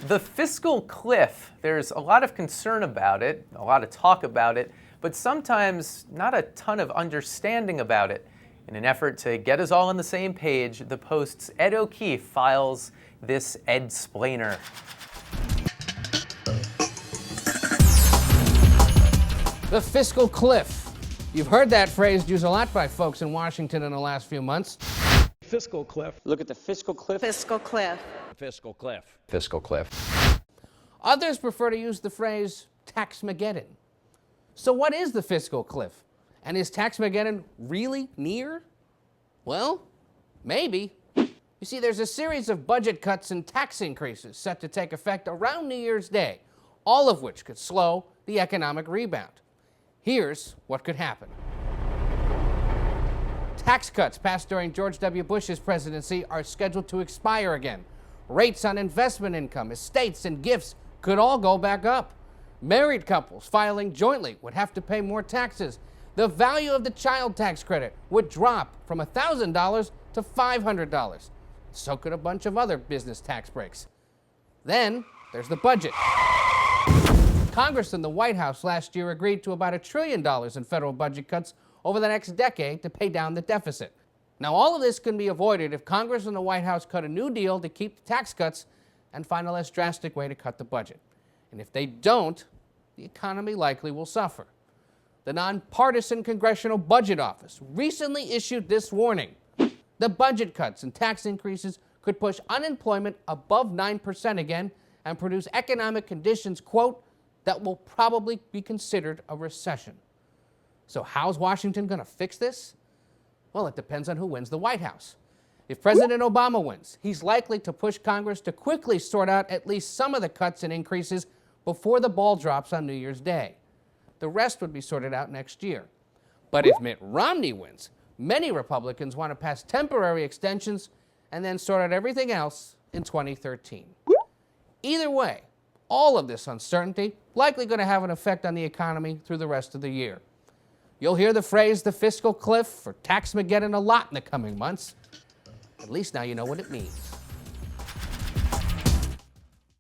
The fiscal cliff, there's a lot of concern about it, a lot of talk about it, but sometimes not a ton of understanding about it. In an effort to get us all on the same page, the Post's Ed O'Keefe files this Ed-splainer. The fiscal cliff. You've heard that phrase used a lot by folks in Washington in the last few months. Fiscal cliff. Look at the fiscal cliff. Fiscal cliff. Fiscal cliff. Fiscal cliff. Others prefer to use the phrase taxmageddon. So what is the fiscal cliff? And is taxmageddon really near? Well, maybe. You see, there's a series of budget cuts and tax increases set to take effect around New Year's Day, all of which could slow the economic rebound. Here's what could happen. Tax cuts passed during George W. Bush's presidency are scheduled to expire again. Rates on investment income, estates, and gifts could all go back up. Married couples filing jointly would have to pay more taxes. The value of the child tax credit would drop from $1,000 to $500. So could a bunch of other business tax breaks. Then there's the budget. Congress and the White House last year agreed to about $1 trillion in federal budget cuts over the next decade to pay down the deficit. Now, all of this can be avoided if Congress and the White House cut a new deal to keep the tax cuts and find a less drastic way to cut the budget. And if they don't, the economy likely will suffer. The nonpartisan Congressional Budget Office recently issued this warning. The budget cuts and tax increases could push unemployment above 9% again and produce economic conditions, quote, that will probably be considered a recession. So how's Washington going to fix this? Well, it depends on who wins the White House. If President Obama wins, he's likely to push Congress to quickly sort out at least some of the cuts and increases before the ball drops on New Year's Day. The rest would be sorted out next year. But if Mitt Romney wins, many Republicans want to pass temporary extensions and then sort out everything else in 2013. Either way, all of this uncertainty likely going to have an effect on the economy through the rest of the year. You'll hear the phrase the fiscal cliff or taxmageddon a lot in the coming months. At least now you know what it means.